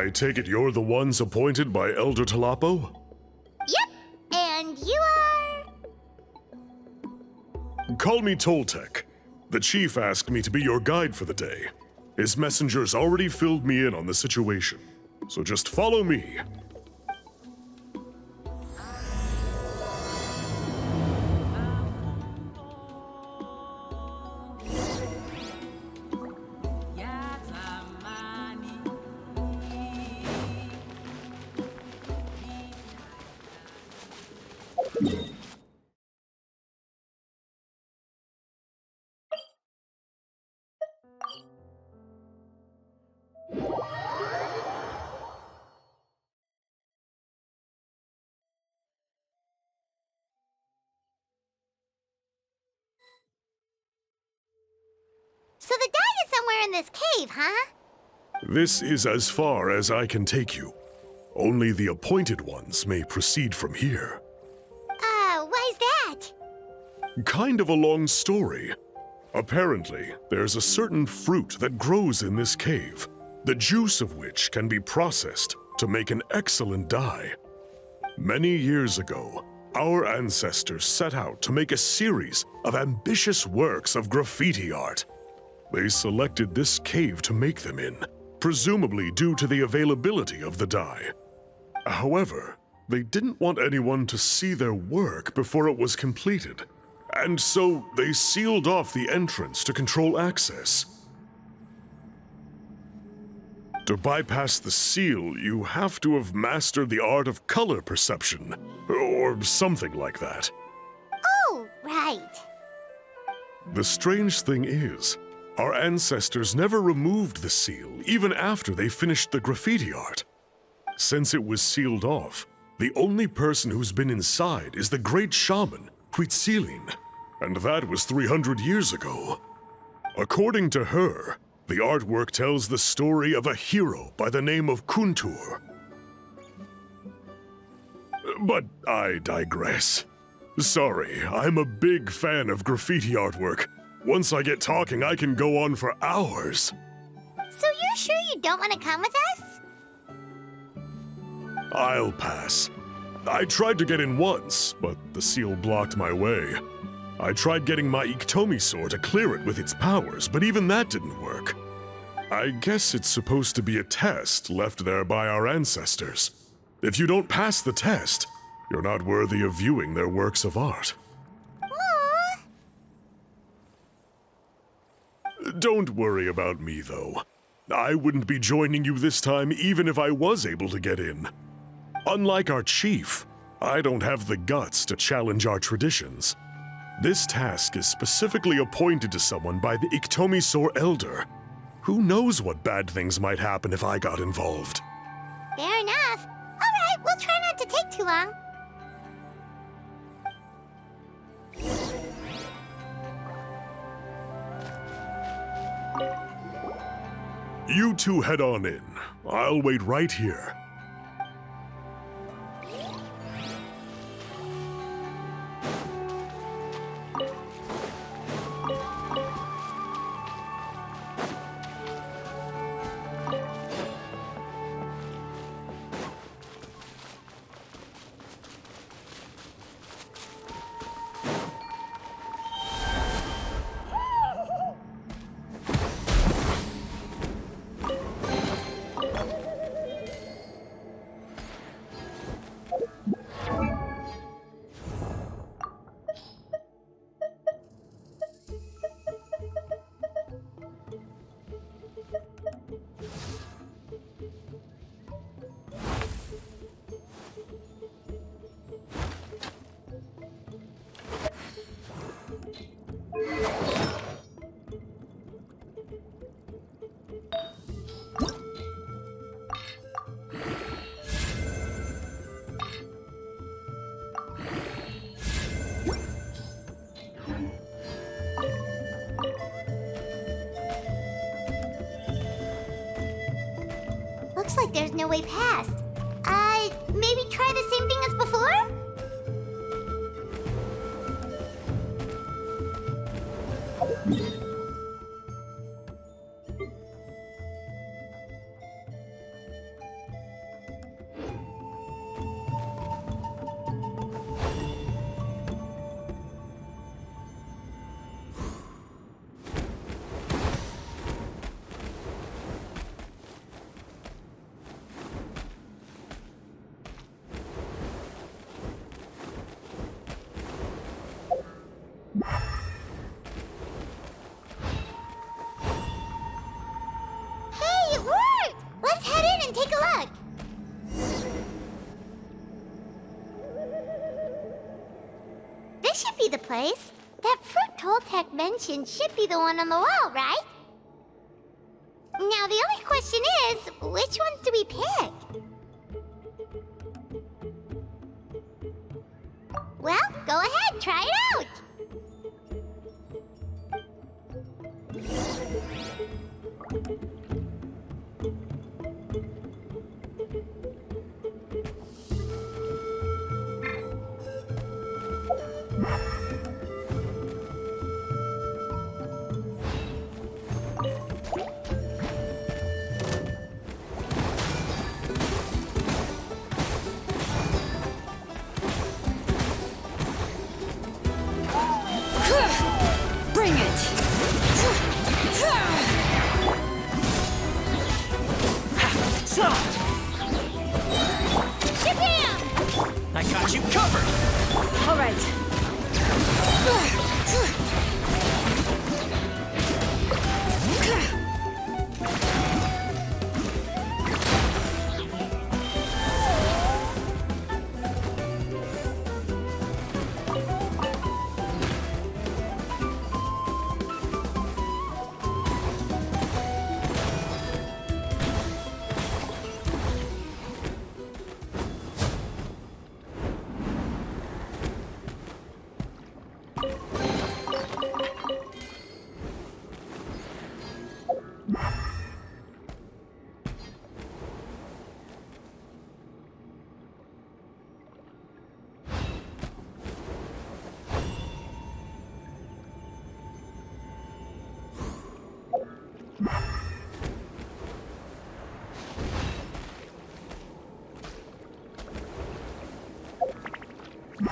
I take it you're the ones appointed by Elder Talapo? Yep, and you are... Call me Toltec. The chief asked me to be your guide for the day. His messengers already filled me in on the situation, so just follow me. So the guy is somewhere in this cave, huh? This is as far as I can take you. Only the appointed ones may proceed from here. Why's that? Kind of a long story. Apparently, there's a certain fruit that grows in this cave, the juice of which can be processed to make an excellent dye. Many years ago, our ancestors set out to make a series of ambitious works of graffiti art. They selected this cave to make them in, presumably due to the availability of the dye. However, they didn't want anyone to see their work before it was completed, and so they sealed off the entrance to control access. To bypass the seal, you have to have mastered the art of color perception, or something like that. Oh, right. The strange thing is, our ancestors never removed the seal even after they finished the graffiti art. Since it was sealed off, the only person who's been inside is the great shaman, Huitzilin, and that was 300 years ago. According to her, the artwork tells the story of a hero by the name of Kuntur. But I digress. Sorry, I'm a big fan of graffiti artwork. Once I get talking, I can go on for hours. So you're sure you don't want to come with us? I'll pass. I tried to get in once, but the seal blocked my way. I tried getting my Iktomi to clear it with its powers, but even that didn't work. I guess it's supposed to be a test left there by our ancestors. If you don't pass the test, you're not worthy of viewing their works of art. Aww. Don't worry about me, though. I wouldn't be joining you this time even if I was able to get in. Unlike our chief, I don't have the guts to challenge our traditions. This task is specifically appointed to someone by the Iktomi Elder. Who knows what bad things might happen if I got involved? Fair enough. All right, we'll try not to take too long. You two head on in. I'll wait right here. Looks like there's no way past. Maybe try the same thing as before? should be the place. That fruit Toltec mentioned should be the one on the wall, right? Now, the only question is, which ones do we pick? Well, go ahead, try it out! Bring it! Shabam! I got you covered! All right.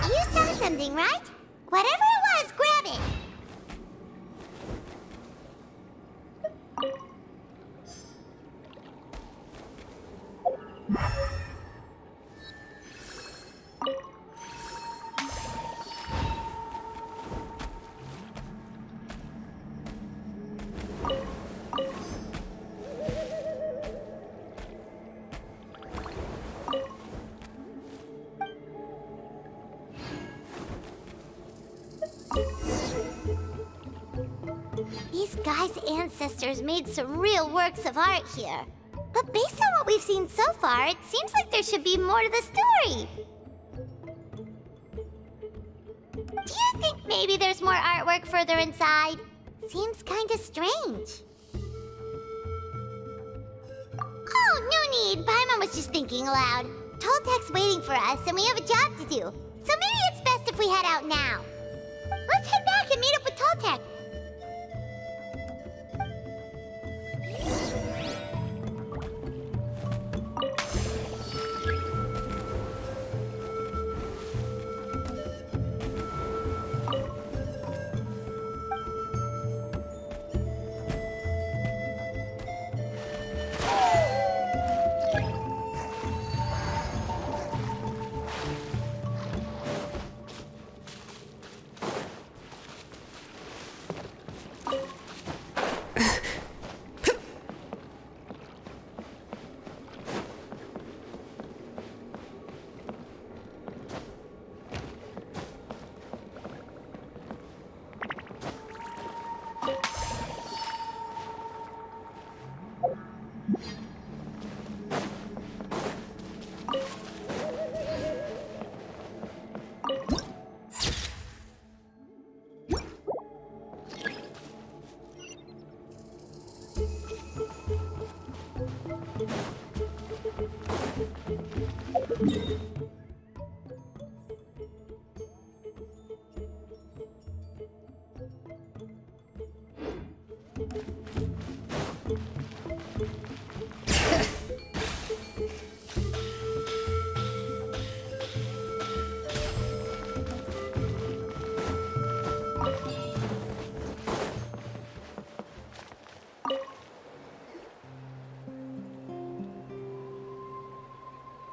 You saw something, right? Whatever it was, grab it! These guys' ancestors made some real works of art here. But based on what we've seen so far, it seems like there should be more to the story. Do you think maybe there's more artwork further inside? Seems kinda strange. Oh, no need. Paimon was just thinking aloud. Toltec's waiting for us, and we have a job to do. So maybe it's best if we head out now. Let's head back and meet up with Toltec.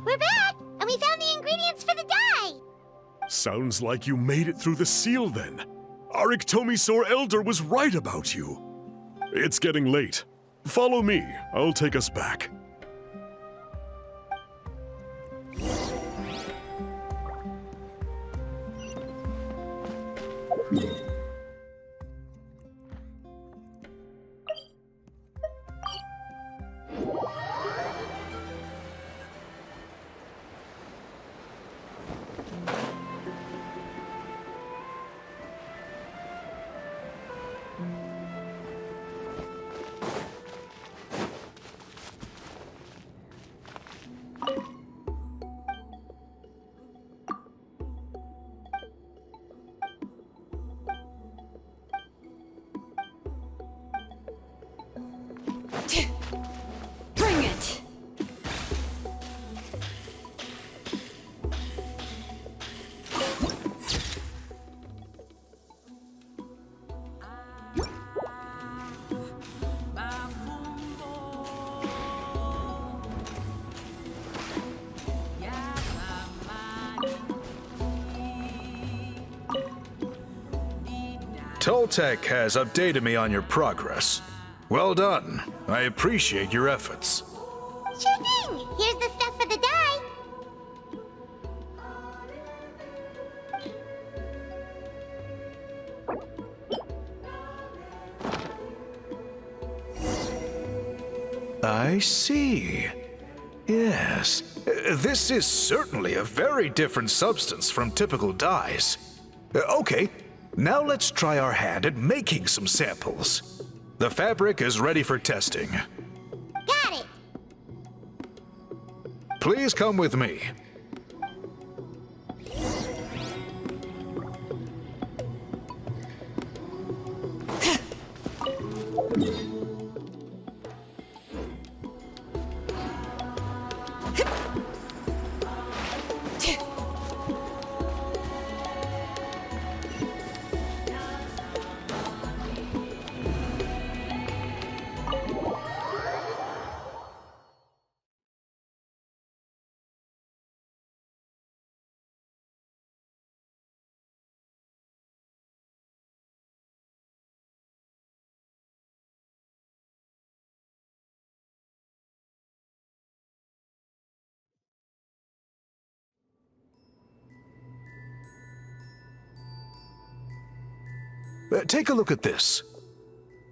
We're back, and we found the ingredients for the dye! Sounds like you made it through the seal then. Our Iktomisaur Elder was right about you. It's getting late. Follow me. I'll take us back. Bring it! Toltec has updated me on your progress. Well done. I appreciate your efforts. Sure thing. Here's the stuff for the dye. I see. Yes. This is certainly a very different substance from typical dyes. Okay, now let's try our hand at making some samples. The fabric is ready for testing. Got it. Please come with me. Take a look at this.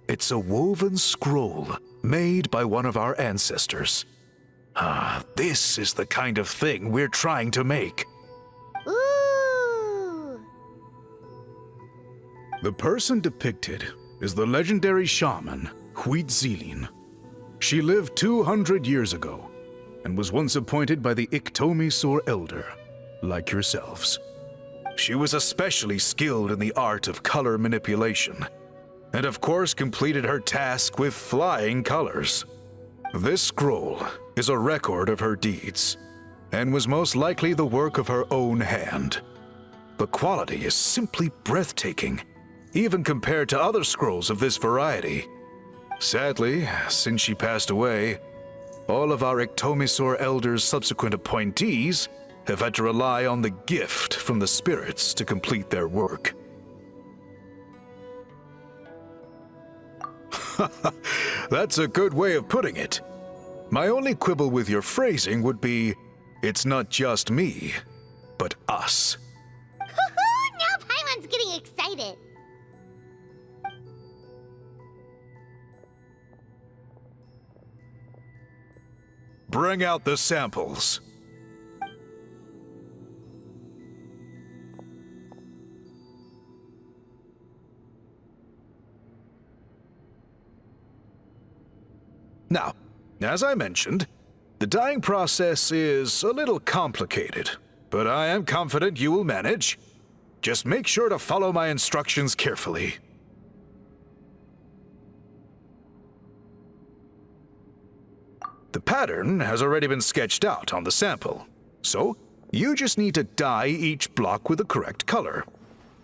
It's a woven scroll made by one of our ancestors. This is the kind of thing we're trying to make. Ooh. The person depicted is the legendary shaman, Huitzilin. She lived 200 years ago and was once appointed by the Iktomi-Sur Elder, like yourselves. She was especially skilled in the art of color manipulation, and of course completed her task with flying colors. This scroll is a record of her deeds, and was most likely the work of her own hand. The quality is simply breathtaking, even compared to other scrolls of this variety. Sadly, since she passed away, all of our Iktomi-Sur Elder's subsequent appointees have had to rely on the gift from the spirits to complete their work. That's a good way of putting it. My only quibble with your phrasing would be, it's not just me, but us. Now Paimon's getting excited. Bring out the samples. Now, as I mentioned, the dyeing process is a little complicated, but I am confident you will manage. Just make sure to follow my instructions carefully. The pattern has already been sketched out on the sample, so you just need to dye each block with the correct color.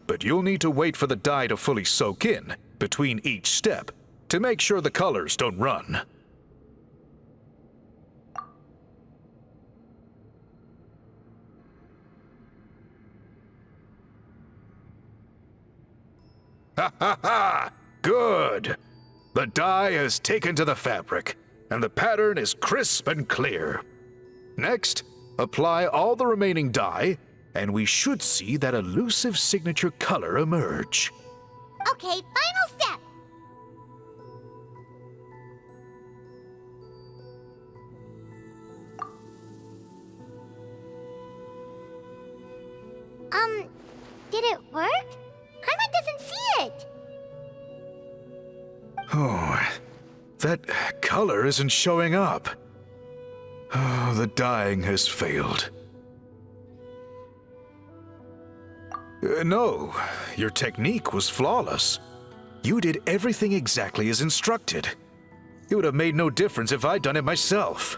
But you'll need to wait for the dye to fully soak in between each step to make sure the colors don't run. Ha ha ha! Good! The dye has taken to the fabric, and the pattern is crisp and clear. Next, apply all the remaining dye and we should see that elusive signature color emerge. Okay, final step. Did it work? Paimon doesn't see it. Oh, that color isn't showing up. Oh, the dyeing has failed. No, your technique was flawless. You did everything exactly as instructed. It would have made no difference if I'd done it myself.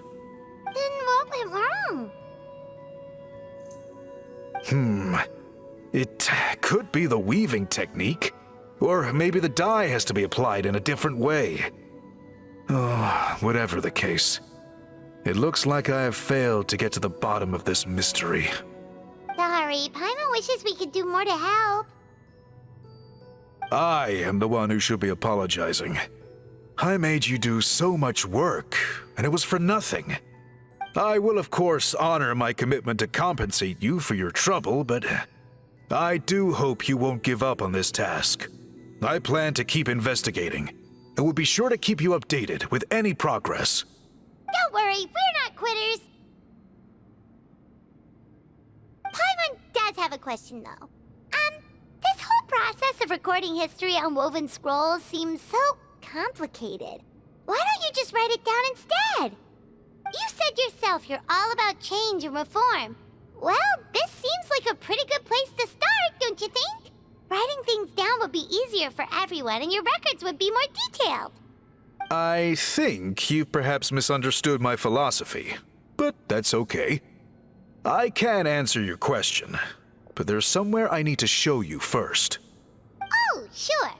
Then what went wrong? It could be the weaving technique, or maybe the dye has to be applied in a different way. Oh, whatever the case, it looks like I have failed to get to the bottom of this mystery. Sorry, Paimon wishes we could do more to help. I am the one who should be apologizing. I made you do so much work, and it was for nothing. I will, of course, honor my commitment to compensate you for your trouble, but I do hope you won't give up on this task. I plan to keep investigating, and will be sure to keep you updated with any progress. Don't worry, we're not quitters. Paimon does have a question, though. This whole process of recording history on woven scrolls seems so complicated. Why don't you just write it down instead? You said yourself you're all about change and reform. Well, this seems like a pretty good place to start, don't you think? Writing things down would be easier for everyone, and your records would be more detailed. I think you perhaps misunderstood my philosophy, but that's okay. I can answer your question, but there's somewhere I need to show you first. Oh, sure.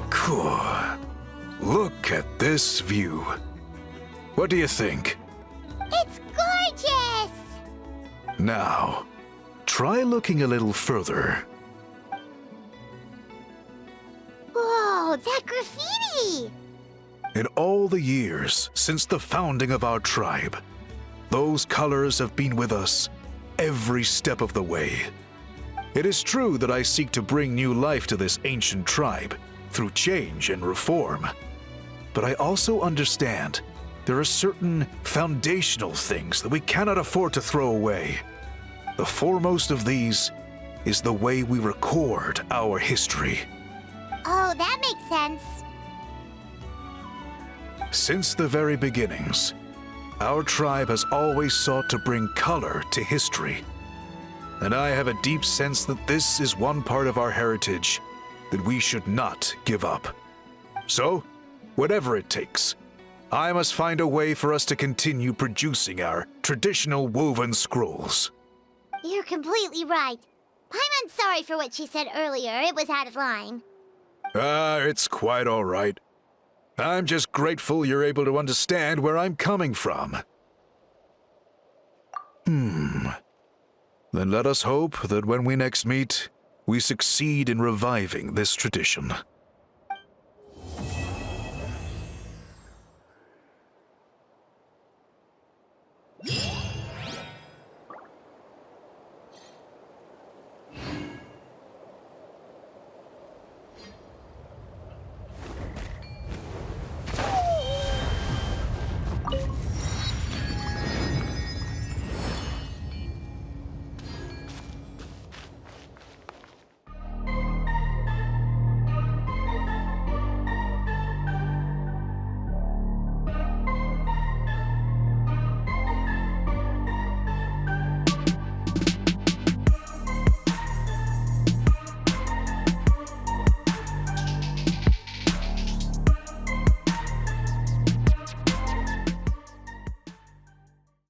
Cool. Look at this view. What do you think? It's gorgeous! Now, try looking a little further. Whoa, that graffiti! In all the years since the founding of our tribe, those colors have been with us every step of the way. It is true that I seek to bring new life to this ancient tribe through change and reform. But I also understand there are certain foundational things that we cannot afford to throw away. The foremost of these is the way we record our history. Oh, that makes sense. Since the very beginnings, our tribe has always sought to bring color to history. And I have a deep sense that this is one part of our heritage that we should not give up. So, whatever it takes, I must find a way for us to continue producing our traditional woven scrolls. You're completely right. Paimon's sorry for what she said earlier. It was out of line. It's quite all right. I'm just grateful you're able to understand where I'm coming from. Then let us hope that when we next meet, we succeed in reviving this tradition.